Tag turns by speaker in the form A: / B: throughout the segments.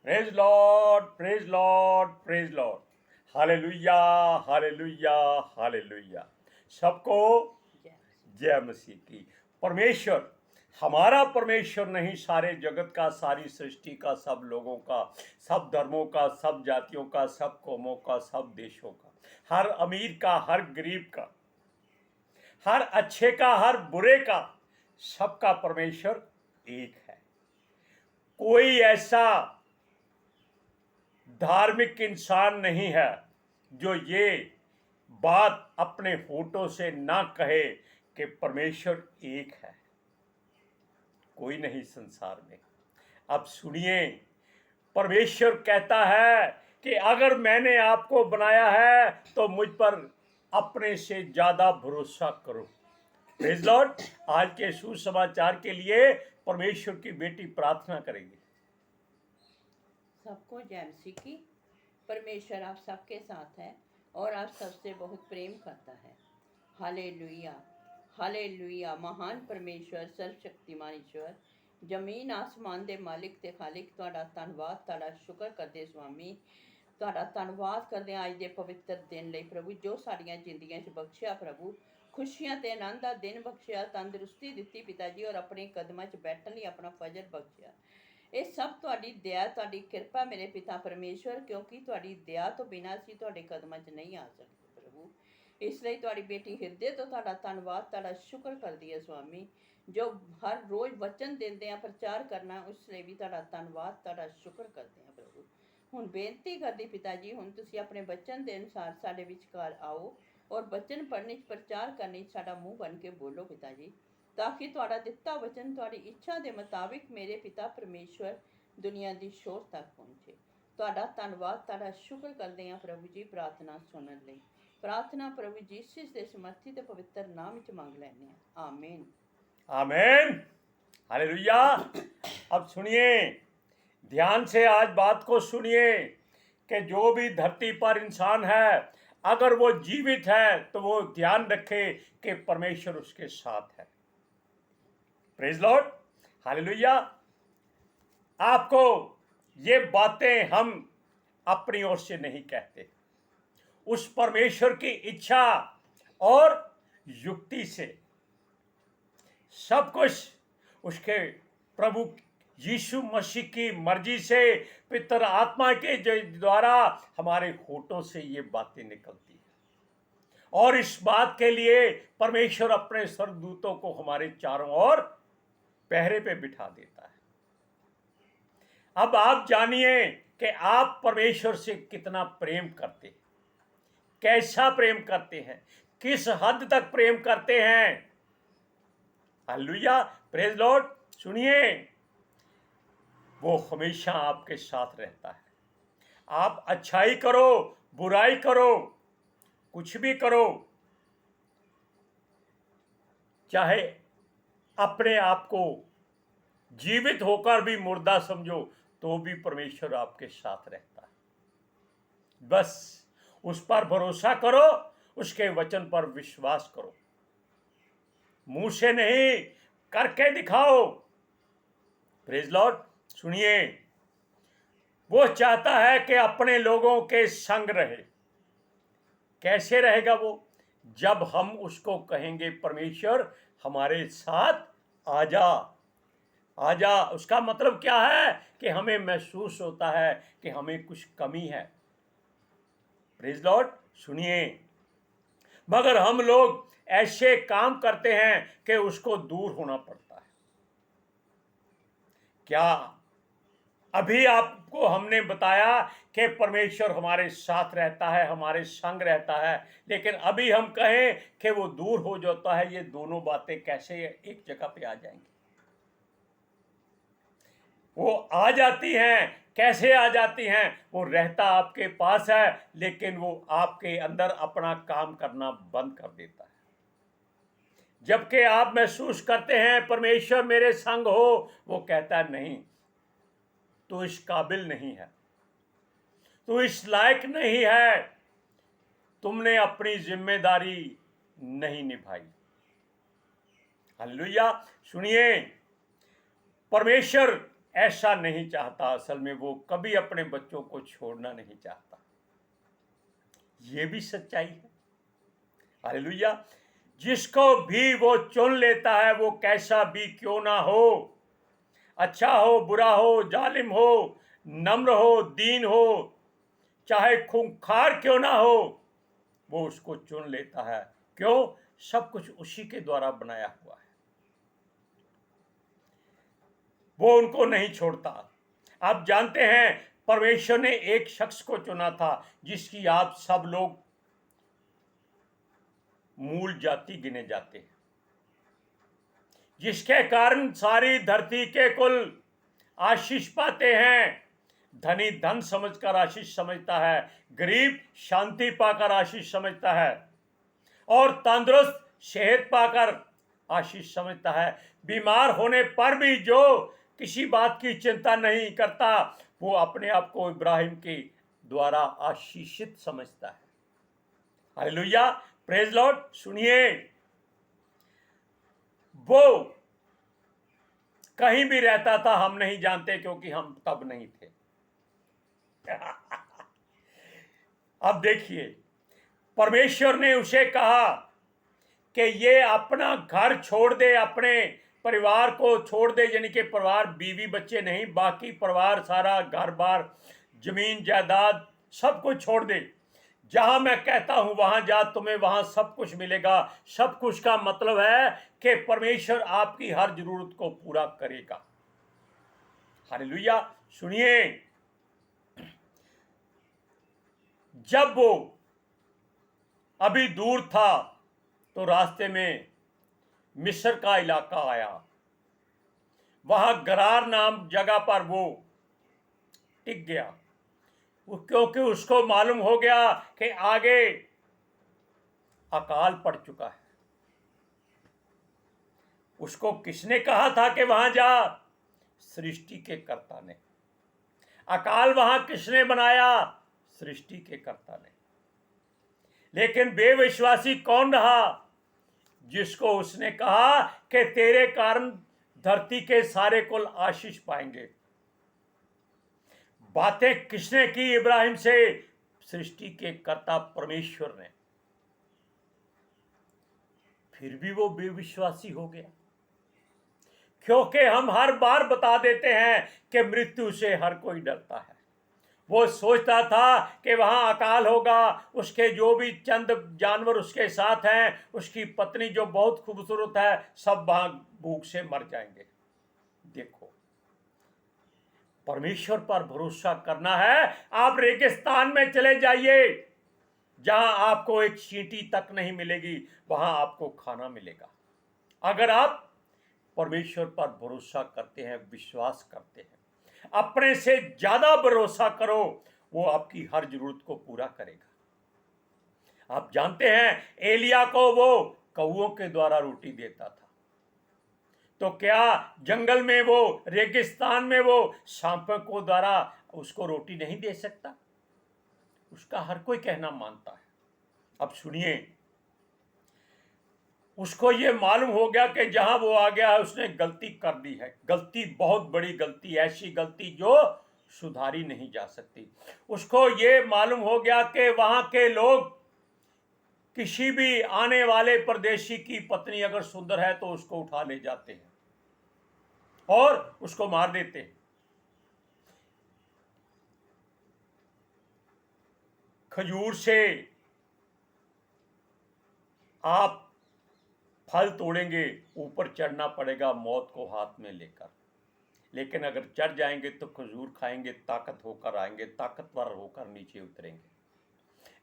A: Praise Lord, praise Lord, praise Lord. Hallelujah, hallelujah, hallelujah. सबको जय मसीह की। परमेश्वर, हमारा परमेश्वर नहीं, सारे जगत का, सारी सृष्टि का, सब लोगों का, सब धर्मों का, सब जातियों का, सब कौमों का, सब देशों का, हर अमीर का, हर गरीब का, हर अच्छे का, हर बुरे का, सबका परमेश्वर एक है। कोई ऐसा धार्मिक इंसान नहीं है जो ये बात अपने होठों से ना कहे कि परमेश्वर एक है। कोई नहीं संसार में। अब सुनिए, परमेश्वर कहता है कि अगर मैंने आपको बनाया है तो मुझ पर अपने से ज्यादा भरोसा करो। Praise Lord. आज के सुसमाचार के लिए परमेश्वर की बेटी प्रार्थना करेंगे।
B: सबको जय मसीह की। परमेश्वर आप सबके साथ है और आप सबसे बहुत प्रेम करता है। Hallelujah, hallelujah. महान परमेश्वर, सर्वशक्तिमान ईश्वर, जमीन आसमान दे मालिक ते खालिक, तुहाडा धन्नवाद, तुहाडा शुक्र करदे स्वामी। तुहाडा धन्नवाद करदे अज दे पवित्र दिन लई प्रभु, जो साडियां जिंदगियां च बख्शिया प्रभु। खुशियां ते आनंद दा दिन बख्शिया, तंदुरुस्ती दित्ती पिता जी, और अपने कदमां च बैठण लई अपना फजल बख्शिया। ये सब तुहाडी दया, तुहाडी किरपा मेरे पिता परमेश्वर, क्योंकि तुहाडी दया तो बिना असीं तुहाडे कदमां च नहीं आ सकते प्रभु। इसलिए तुहाडी बेटी हिरदे तो तुहाडा धन्नवाद, तुहाडा शुक्र करदी है स्वामी। जो हर रोज वचन देंदे हैं प्रचार करना, उसलिए भी तुहाडा धन्नवाद, तुहाडा शुक्र करते हैं प्रभु। हुण बेनती करदी पिता जी, हुण तुसीं अपने वचन दे अनुसार साडे विचकार आओ और वचन पढ़ने च प्रचार करने च साडा मूँह बन के बोलो पिता जी, ताकि तुहाडा दिता वचन तुहाडी इच्छा के मुताबिक मेरे पिता परमेश्वर दुनिया की शोर तक पहुँचे। तुहाडा धन्नवाद, तुहाडा शुक्र करते हैं प्रभु जी। प्रार्थना सुनने लई प्रार्थना प्रभु यीशु के समर्थी ते पवित्र नाम च मंग लैने हैं, आमीन,
A: आमीन, हालेलुया। अब सुनिए, ध्यान से आज बात को सुनिए कि जो भी धरती पर इंसान है, अगर वो जीवित है तो वो ध्यान रखे कि परमेश्वर उसके साथ है। Praise Lord, hallelujah. आपको ये बातें हम अपनी ओर से नहीं कहते, उस परमेश्वर की इच्छा और युक्ति से सब कुछ उसके प्रभु यीशु मसीह की मर्जी से, पितर आत्मा के द्वारा हमारे होठों से ये बातें निकलती हैं। और इस बात के लिए परमेश्वर अपने स्वर्गदूतों को हमारे चारों ओर पहरे पे बिठा देता है। अब आप जानिए कि आप परमेश्वर से कितना प्रेम करते हैं, कैसा प्रेम करते हैं, किस हद तक प्रेम करते हैं। Hallelujah, praise Lord. सुनिए, वो हमेशा आपके साथ रहता है। आप अच्छाई करो, बुराई करो, कुछ भी करो, चाहे अपने आप को जीवित होकर भी मुर्दा समझो, तो भी परमेश्वर आपके साथ रहता है। बस उस पर भरोसा करो, उसके वचन पर विश्वास करो, मुंह से नहीं करके दिखाओ। Praise Lord. सुनिए, वो चाहता है कि अपने लोगों के संग रहे। कैसे रहेगा वो? जब हम उसको कहेंगे परमेश्वर हमारे साथ आजा, आजा। उसका मतलब क्या है कि हमें महसूस होता है कि हमें कुछ कमी है। Praise Lord. सुनिए, मगर हम लोग ऐसे काम करते हैं कि उसको दूर होना पड़ता है। क्या अभी आपको हमने बताया कि परमेश्वर हमारे साथ रहता है, हमारे संग रहता है, लेकिन अभी हम कहें कि वो दूर हो जाता है, ये दोनों बातें कैसे एक जगह पे आ जाएंगी? वो आ जाती हैं, कैसे आ जाती हैं? वो रहता आपके पास है, लेकिन वो आपके अंदर अपना काम करना बंद कर देता है। जबकि आप महसूस करते हैं परमेश्वर मेरे संग हो, वो कहता है नहीं, तो इस काबिल नहीं है, तो इस लायक नहीं है, तुमने अपनी जिम्मेदारी नहीं निभाई। हालेलुया। सुनिए, परमेश्वर ऐसा नहीं चाहता। असल में वो कभी अपने बच्चों को छोड़ना नहीं चाहता। ये भी सच्चाई है। हालेलुया। जिसको भी वो चुन लेता है, वो कैसा भी क्यों ना हो, अच्छा हो, बुरा हो, जालिम हो, नम्र हो, दीन हो, चाहे खूंखार क्यों ना हो, वो उसको चुन लेता है। क्यों? सब कुछ उसी के द्वारा बनाया हुआ है। वो उनको नहीं छोड़ता। आप जानते हैं, परमेश्वर ने एक शख्स को चुना था जिसकी आप सब लोग मूल जाति गिने जाते हैं, जिसके कारण सारी धरती के कुल आशीष पाते हैं। धनी धन समझकर आशीष समझता है, गरीब शांति पाकर आशीष समझता है, और तंदुरुस्त सेहत पाकर आशीष समझता है। बीमार होने पर भी जो किसी बात की चिंता नहीं करता, वो अपने आप को इब्राहिम के द्वारा आशीषित समझता है। Hallelujah, praise Lord. सुनिए, वो कहीं भी रहता था, हम नहीं जानते, क्योंकि हम तब नहीं थे। अब देखिए, परमेश्वर ने उसे कहा कि ये अपना घर छोड़ दे, अपने परिवार को छोड़ दे, यानी कि परिवार, बीवी बच्चे नहीं, बाकी परिवार सारा, घर बार, जमीन जायदाद सब कुछ छोड़ दे। जहां मैं कहता हूं वहां जा, तुम्हें वहां सब कुछ मिलेगा। सब कुछ का मतलब है कि परमेश्वर आपकी हर जरूरत को पूरा करेगा। हालेलुया। सुनिए, जब वो अभी दूर था तो रास्ते में मिस्र का इलाका आया। वहां गरार नाम जगह पर वो टिक गया, क्योंकि उसको मालूम हो गया कि आगे अकाल पड़ चुका है। उसको किसने कहा था कि वहां जा? सृष्टि के कर्ता ने। अकाल वहां किसने बनाया? सृष्टि के कर्ता ने। लेकिन बेविश्वासी कौन रहा? जिसको उसने कहा कि तेरे कारण धरती के सारे कुल आशीष पाएंगे। बातें किसने की इब्राहिम से? सृष्टि के कर्ता परमेश्वर ने। फिर भी वो बेविश्वासी हो गया, क्योंकि हम हर बार बता देते हैं कि मृत्यु से हर कोई डरता है। वो सोचता था कि वहां अकाल होगा, उसके जो भी चंद जानवर उसके साथ हैं, उसकी पत्नी जो बहुत खूबसूरत है, सब वहां भूख से मर जाएंगे। देखो, परमेश्वर पर भरोसा करना है। आप रेगिस्तान में चले जाइए, जहां आपको एक चींटी तक नहीं मिलेगी, वहां आपको खाना मिलेगा। अगर आप परमेश्वर पर भरोसा करते हैं, विश्वास करते हैं, अपने से ज्यादा भरोसा करो, वो आपकी हर जरूरत को पूरा करेगा। आप जानते हैं, एलिया को वो कौओं के द्वारा रोटी देता था, तो क्या जंगल में वो, रेगिस्तान में वो सांपों को द्वारा उसको रोटी नहीं दे सकता? उसका हर कोई कहना मानता है। अब सुनिए, उसको ये मालूम हो गया कि जहां वो आ गया है, उसने गलती कर दी है। गलती, बहुत बड़ी गलती, ऐसी गलती जो सुधारी नहीं जा सकती। उसको ये मालूम हो गया कि वहां के लोग किसी भी आने वाले परदेशी की पत्नी अगर सुंदर है तो उसको उठा ले जाते हैं और उसको मार देते हैं। खजूर से आप फल तोड़ेंगे, ऊपर चढ़ना पड़ेगा मौत को हाथ में लेकर। लेकिन अगर चढ़ जाएंगे तो खजूर खाएंगे, ताकत होकर आएंगे, ताकतवर होकर नीचे उतरेंगे।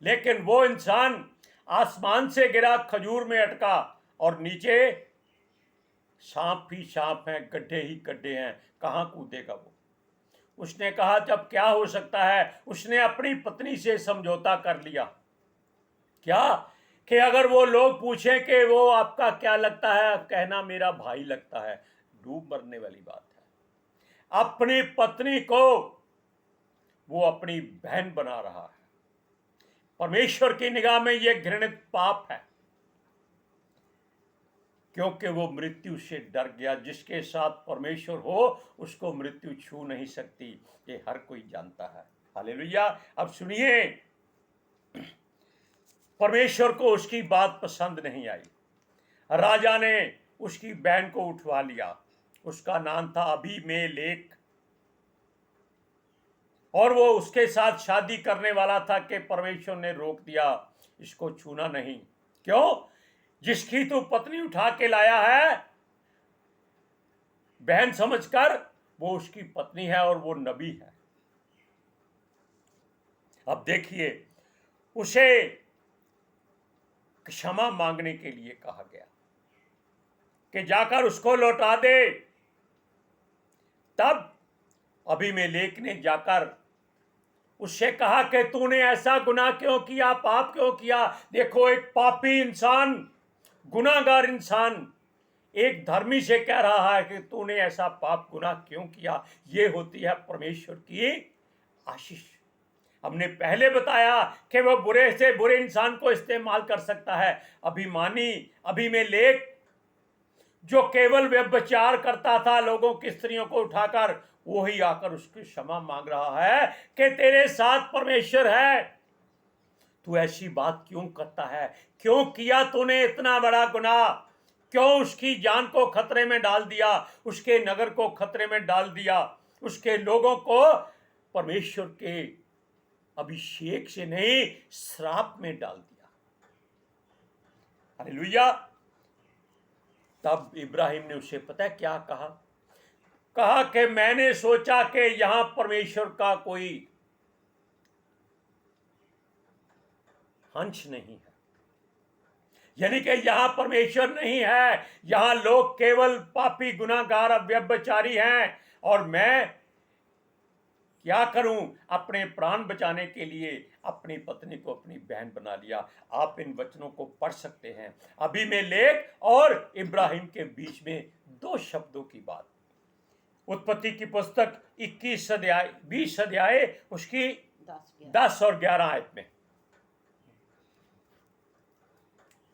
A: लेकिन वो इंसान आसमान से गिरा, खजूर में अटका, और नीचे सांप ही सांप हैं, गड्ढे ही गड्ढे हैं, कहां कूदेगा वो? उसने कहा, जब क्या हो सकता है? उसने अपनी पत्नी से समझौता कर लिया। क्या? कि अगर वो लोग पूछें कि वो आपका क्या लगता है, कहना मेरा भाई लगता है। डूब मरने वाली बात है। अपनी पत्नी को वो अपनी बहन बना रहा है। परमेश्वर की निगाह में यह घृणित पाप है, क्योंकि वो मृत्यु से डर गया। जिसके साथ परमेश्वर हो उसको मृत्यु छू नहीं सकती, ये हर कोई जानता है। हालेलुया। अब सुनिए, परमेश्वर को उसकी बात पसंद नहीं आई। राजा ने उसकी बहन को उठवा लिया। उसका नाम था अबीमेलेक, और वो उसके साथ शादी करने वाला था कि परमेश्वर ने रोक दिया, इसको छूना नहीं। क्यों? जिसकी तू पत्नी उठा के लाया है बहन समझकर, वो उसकी पत्नी है और वो नबी है। अब देखिए, उसे क्षमा मांगने के लिए कहा गया कि जाकर उसको लौटा दे। तब अबीमेलेक ने जाकर उससे कहा कि तूने ऐसा गुनाह क्यों किया, पाप क्यों किया। देखो, एक पापी इंसान, गुनाहगार इंसान एक धर्मी से कह रहा है कि तूने ऐसा पाप गुनाह क्यों किया। ये होती है परमेश्वर की आशीष। हमने पहले बताया कि वह बुरे से बुरे इंसान को इस्तेमाल कर सकता है। अबीमेलेक जो केवल व्यभिचार करता था, लोगों की स्त्रियों को उठाकर, वो ही आकर उसकी क्षमा मांग रहा है कि तेरे साथ परमेश्वर है, तू ऐसी बात क्यों करता है, क्यों किया तूने इतना बड़ा गुनाह, क्यों उसकी जान को खतरे में डाल दिया, उसके नगर को खतरे में डाल दिया, उसके लोगों को परमेश्वर के अभिषेक से नहीं श्राप में डाल दिया। हालेलुया। तब इब्राहिम ने उसे पता है क्या कहा कि मैंने सोचा कि यहां परमेश्वर का कोई अंश नहीं है, यानी कि यहां परमेश्वर नहीं है, यहां लोग केवल पापी, गुनाहगार, व्यभिचारी हैं, और मैं क्या करूं? अपने प्राण बचाने के लिए अपनी पत्नी को अपनी बहन बना लिया। आप इन वचनों को पढ़ सकते हैं। अबीमेलेक और इब्राहिम के बीच में दो शब्दों की बात। उत्पत्ति की पुस्तक 21 अध्याय 20 अध्याय उसकी 10 और 11 आयत में।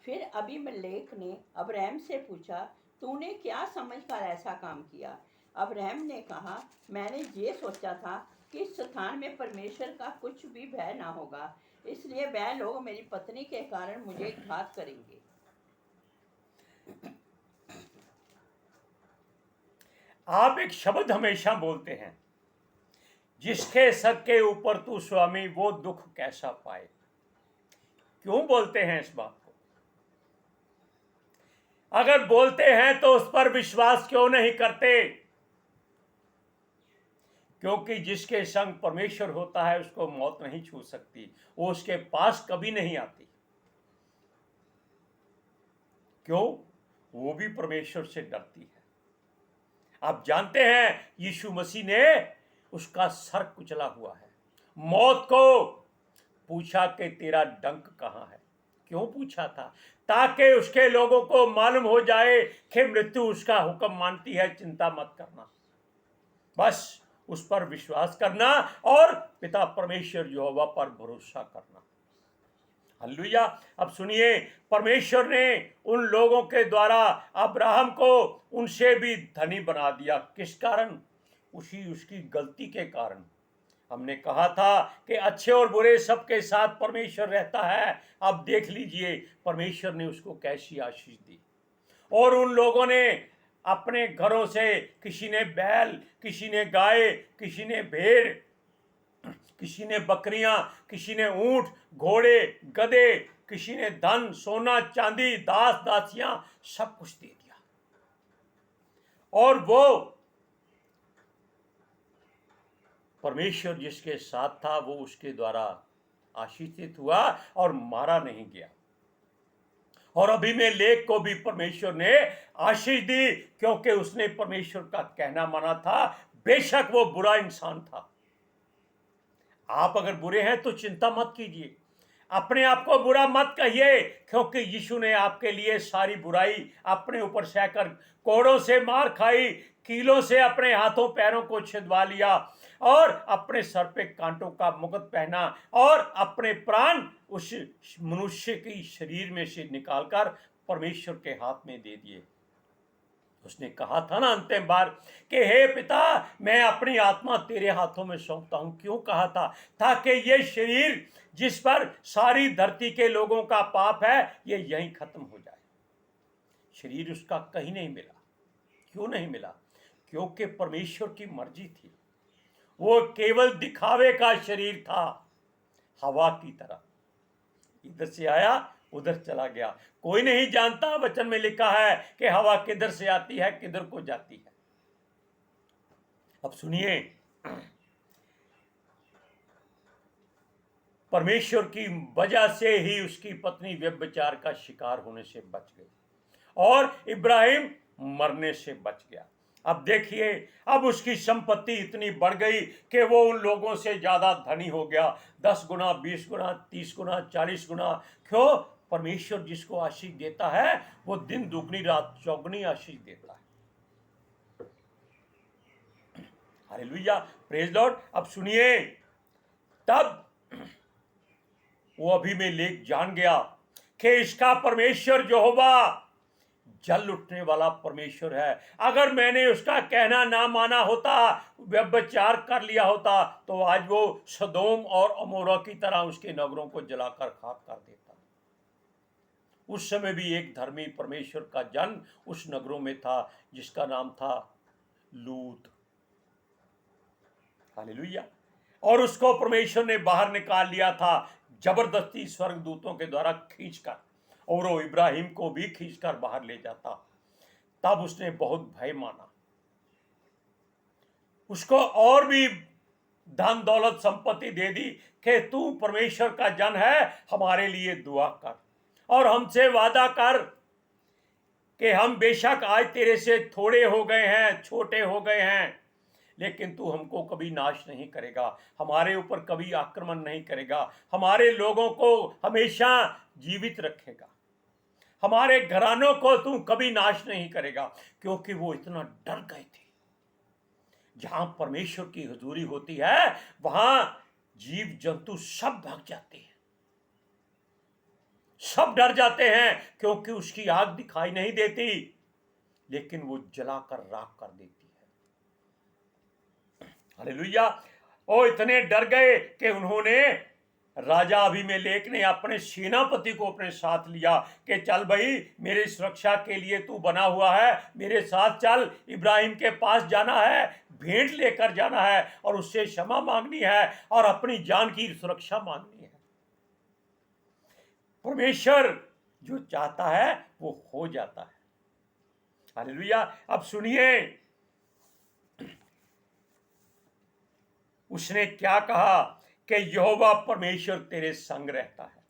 B: फिर अबीमेलेक ने अब्राहम से पूछा, तूने क्या समझकर ऐसा काम किया? अब्राहम ने कहा, मैंने ये सोचा था कि इस स्थान में परमेश्वर का कुछ भी भय ना होगा, इसलिए वह लोग मेरी पत्नी के कारण मुझे घात करेंगे।
A: आप एक शब्द हमेशा बोलते हैं, जिसके सर के ऊपर तू स्वामी, वो दुख कैसा पाए। क्यों बोलते हैं इस बात को? अगर बोलते हैं तो उस पर विश्वास क्यों नहीं करते? क्योंकि जिसके संग परमेश्वर होता है उसको मौत नहीं छू सकती, वो उसके पास कभी नहीं आती। क्यों? वो भी परमेश्वर से डरती है। आप जानते हैं, यीशु मसीह ने उसका सर कुचला हुआ है। मौत को पूछा कि तेरा डंक कहां है। क्यों पूछा था? ताकि उसके लोगों को मालूम हो जाए कि मृत्यु उसका हुक्म मानती है। चिंता मत करना, बस उस पर विश्वास करना और पिता परमेश्वर यहोवा पर भरोसा करना। हालेलुया। अब सुनिए, परमेश्वर ने उन लोगों के द्वारा अब्राहम को उनसे भी धनी बना दिया। किस कारण? उसकी गलती के कारण। हमने कहा था कि अच्छे और बुरे सबके साथ परमेश्वर रहता है। अब देख लीजिए परमेश्वर ने उसको कैसी आशीष दी। और उन लोगों ने अपने घरों से, किसी ने बैल, किसी ने गाय, किसी ने भेड़, किसी ने बकरियां, किसी ने ऊंट, घोड़े, गधे, किसी ने धन, सोना, चांदी, दास, दासियां, सब कुछ दे दिया। और वो परमेश्वर जिसके साथ था वो उसके द्वारा आशीषित हुआ और मारा नहीं गया। और अबीमेलेक को भी परमेश्वर ने आशीष दी, क्योंकि उसने परमेश्वर का कहना माना था, बेशक वो बुरा इंसान था। आप अगर बुरे हैं तो चिंता मत कीजिए, अपने आप को बुरा मत कहिए, क्योंकि यीशु ने आपके लिए सारी बुराई अपने ऊपर सहकर कोड़ों से मार खाई, कीलों से अपने हाथों पैरों को छिदवा लिया और अपने सर पे कांटों का मुकुट पहना और अपने प्राण उस मनुष्य की शरीर में से निकालकर परमेश्वर के हाथ में दे दिए। उसने कहा था ना अंतिम बार कि हे पिता, मैं अपनी आत्मा तेरे हाथों में सौंपता हूं। क्यों कहा था? ताकि ये शरीर जिस पर सारी धरती के लोगों का पाप है, ये यहीं खत्म हो जाए। शरीर उसका कहीं नहीं मिला। क्यों नहीं मिला? क्योंकि परमेश्वर की मर्जी थी। वो केवल दिखावे का शरीर था, हवा की तरह, इधर से आया उधर चला गया। कोई नहीं जानता, वचन में लिखा है कि हवा किधर से आती है किधर को जाती है। अब सुनिए, परमेश्वर की वजह से ही उसकी पत्नी व्यभिचार का शिकार होने से बच गई और इब्राहिम मरने से बच गया। अब देखिए, अब उसकी संपत्ति इतनी बढ़ गई कि वो उन लोगों से ज्यादा धनी हो गया। 10 गुना, 20 गुना, 30 गुना, 40 गुना। क्यों? परमेश्वर जिसको आशीष देता है वो दिन दुगनी रात चौगुनी आशीष देता है। Hallelujah, praise Lord. अब सुनिए, तब वो अबीमेलेक जान गया कि इसका परमेश्वर यहोवा जल उठने वाला परमेश्वर है। अगर मैंने उसका कहना ना माना होता, व्यभिचार कर लिया होता, तो आज वो सदोम और अमोरा की तरह उसके नगरों को जलाकर खाक कर देता। उस समय भी एक धर्मी परमेश्वर का जन उस नगरों में था जिसका नाम था लूत। हालेलुया। और उसको परमेश्वर ने बाहर निकाल लिया था जबरदस्ती स्वर्गदूतों के द्वारा खींचकर, और वो इब्राहिम को भी खींचकर बाहर ले जाता। तब उसने बहुत भय माना। उसको और भी धन दौलत संपत्ति दे दी कि तू परमेश्वर का जन है, हमारे लिए दुआ कर और हमसे वादा कर कि हम बेशक आज तेरे से थोड़े हो गए हैं, छोटे हो गए हैं, लेकिन तू हमको कभी नाश नहीं करेगा, हमारे ऊपर कभी आक्रमण नहीं करेगा, हमारे लोगों को हमेशा जीवित रखेगा, हमारे घरानों को तू कभी नाश नहीं करेगा। क्योंकि वो इतना डर गए थे। जहां परमेश्वर की हुजूरी होती है वहां जीव जंतु सब भाग जाते हैं, सब डर जाते हैं, क्योंकि उसकी आग दिखाई नहीं देती, लेकिन वो जलाकर राख कर देती है। हालेलुया। ओ इतने डर गए कि उन्होंने, राजा अबीमेलेक ने अपने सेनापति को अपने साथ लिया कि चल भाई, मेरी सुरक्षा के लिए तू बना हुआ है, मेरे साथ चल, इब्राहिम के पास जाना है, भेंट लेकर जाना है और उससे क्षमा मांगनी है और अपनी जान की सुरक्षा मांगनी है। परमेश्वर जो चाहता है वो हो जाता है। हालेलुया। अब सुनिए, उसने क्या कहा कि यहोवा परमेश्वर तेरे संग रहता है।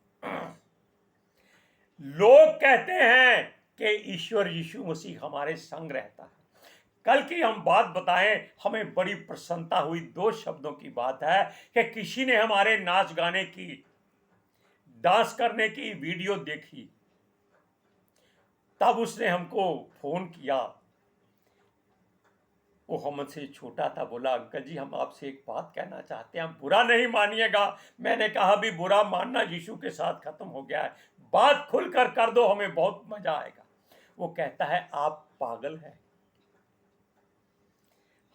A: लोग कहते हैं कि ईश्वर यीशु मसीह हमारे संग रहता है। कल की हम बात बताएं, हमें बड़ी प्रसन्नता हुई। 2 शब्दों की बात है कि किसी ने हमारे नाच गाने की, डांस करने की वीडियो देखी। तब उसने हमको फोन किया। वो हमसे छोटा था, बोला अंकल जी हम आपसे एक बात कहना चाहते हैं, बुरा नहीं मानिएगा। मैंने कहा भी बुरा मानना यीशु के साथ खत्म हो गया है, बात खुलकर कर दो, हमें बहुत मजा आएगा। वो कहता है आप पागल हैं।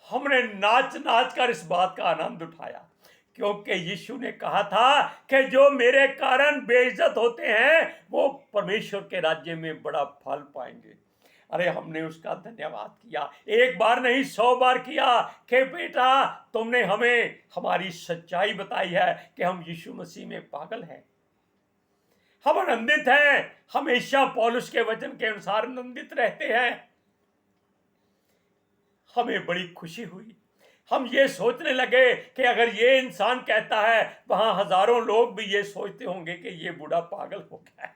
A: हमने नाच नाच कर इस बात का आनंद उठाया, क्योंकि यीशु ने कहा था कि जो मेरे कारण बेइज्जत होते हैं वो परमेश्वर के राज्य में बड़ा फल पाएंगे। अरे हमने उसका धन्यवाद किया, एक बार नहीं 100 बार किया कि बेटा तुमने हमें हमारी सच्चाई बताई है कि हम यीशु मसीह में पागल हैं। हम आनंदित हैं, हमेशा पौलुस के वचन के अनुसार आनंदित रहते हैं। हमें बड़ी खुशी हुई। हम ये सोचने लगे कि अगर ये इंसान कहता है, वहां हजारों लोग भी ये सोचते होंगे कि ये बूढ़ा पागल हो गया है।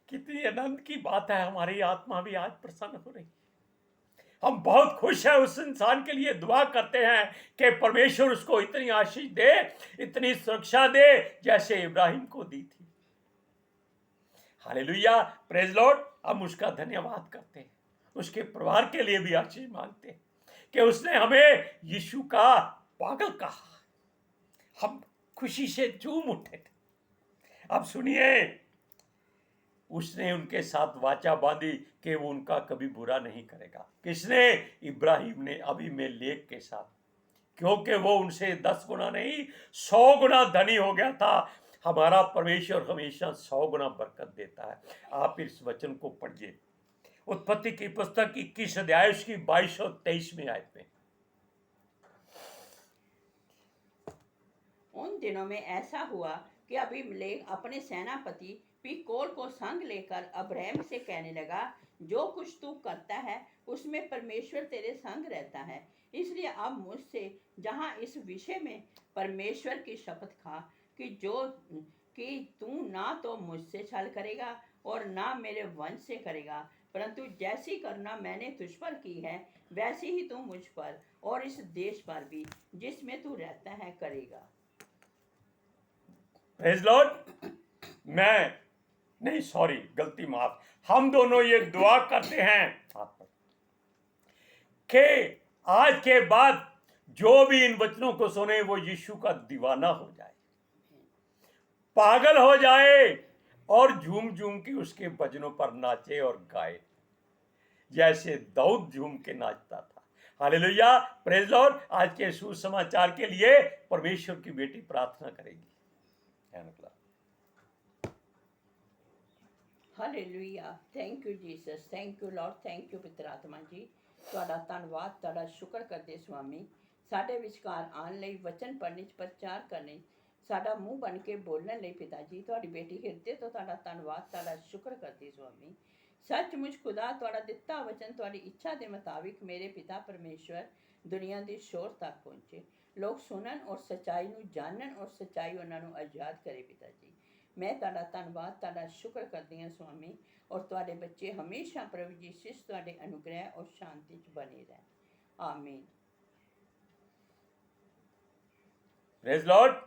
A: कितनी आनंद की बात है, हमारी आत्मा भी आज प्रसन्न हो रही। हम बहुत खुश हैं, उस इंसान के लिए दुआ करते हैं कि परमेश्वर उसको इतनी आशीष दे, इतनी सुरक्षा दे जैसे इब्राहिम को दी थी। Hallelujah, praise Lord. हम उसका धन्यवाद करते हैं, उसके परिवार के लिए भी आशीष मांगते हैं कि उसने हमें यीशु का पागल कहा। हम खुशी से झूम उठे थे। अब सुनिए, उसने उनके साथ वाचा बांधी कि वो उनका कभी बुरा नहीं करेगा। किसने? इब्राहिम ने अबीमेलेक के साथ, क्योंकि वो उनसे 10 गुना नहीं 100 गुना धनी हो गया था। हमारा परमेश्वर हमेशा 100 गुना बरकत देता है। आप इस वचन को पढ़िए, उत्पत्ति की पुस्तक 21 अध्याय उसकी 22 और 23 आयत में।
B: उन दिनों में ऐसा हुआ कि अबीमेलेक अपने सेनापति पीकोल को संग लेकर अब्राहम से कहने लगा, जो कुछ तू करता है उसमें परमेश्वर तेरे संग रहता है। इसलिए अब मुझसे जहाँ इस विषय में परमेश्वर की शपथ खा कि तू ना तो मुझसे छल करेगा और ना मेरे वंश से करेगा, परंतु जैसी करुणा मैंने तुझ पर की है वैसी ही तू मुझ पर और इस देश पर भी जिसमें तू रहता है करेगा।
A: Praise Lord. मैं नहीं, सॉरी, गलती माफ, हम दोनों ये दुआ करते हैं कि आज के बाद जो भी इन वचनों को सुने वो यीशु का दीवाना हो जाए, पागल हो जाए और झूम झूम के उसके भजनों पर नाचे और गाए, जैसे दाऊद झूम के नाचता था। Hallelujah, praise Lord. आज के सुसमाचार के लिए परमेश्वर की बेटी प्रार्थना करेगी।
B: Hallelujah, thank you Jesus, thank you Lord, thank you पितर आत्मा जी। ਤੁਹਾਡਾ ਧੰਨਵਾਦ, ਤੁਹਾਡਾ ਸ਼ੁਕਰ ਕਰਦੇ ਸੁਆਮੀ, ਸਾਡੇ ਵਿਚਕਾਰ ਆਉਣ ਲਈ, ਵਚਨ ਪੜ੍ਹਨ 'ਚ, ਪ੍ਰਚਾਰ ਕਰਨੇ, ਸਾਡਾ ਮੂੰਹ ਬਣ ਕੇ ਬੋਲਣ ਲਈ ਪਿਤਾ ਜੀ। ਤੁਹਾਡੀ ਬੇਟੀ ਹਿਰਦੇ ਤੋਂ ਤੁਹਾਡਾ ਧੰਨਵਾਦ, ਤੁਹਾਡਾ ਸ਼ੁਕਰ ਕਰਦੀ ਸੁਆਮੀ। ਸੱਚਮੁੱਚ ਖੁਦਾ ਤੁਹਾਡਾ ਦਿੱਤਾ ਵਚਨ ਤੁਹਾਡੀ ਇੱਛਾ ਦੇ ਮੁਤਾਬਿਕ ਮੇਰੇ ਪਿਤਾ ਪਰਮੇਸ਼ਵਰ ਦੁਨੀਆ ਦੀ ਸ਼ੋਰ ਤੱਕ ਪਹੁੰਚੇ, ਲੋਕ ਸੁਣਨ ਔਰ ਸੱਚਾਈ ਨੂੰ ਜਾਣਨ ਔਰ ਸੱਚਾਈ ਉਹਨਾਂ ਨੂੰ ਆਜ਼ਾਦ ਕਰੇ ਪਿਤਾ ਜੀ। मैं ਤੁਹਾਡਾ ਧੰਨਵਾਦ, ਤੁਹਾਡਾ ਸ਼ੁਕਰ ਕਰਦੀ ਹਾਂ ਸੁਆਮੀ, ਔਰ ਤੁਹਾਡੇ ਬੱਚੇ ਹਮੇਸ਼ਾ ਪ੍ਰਭੂ ਜੀ ਸਿਸ ਤੁਹਾਡੇ ਅਨੁਗ੍ਰਹਿ ਔਰ ਸ਼ਾਂਤੀ 'ਚ ਬਣੇ ਰਹਿਣ। आमीन।
A: Praise Lord.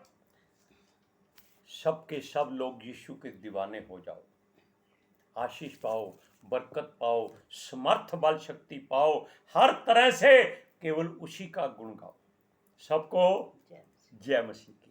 A: सबके सब लोग यीशु के दीवाने हो जाओ, आशीष पाओ, बरकत पाओ, समर्थ बल शक्ति पाओ, हर तरह से केवल उसी का गुण गाओ। सबको जय मसीह।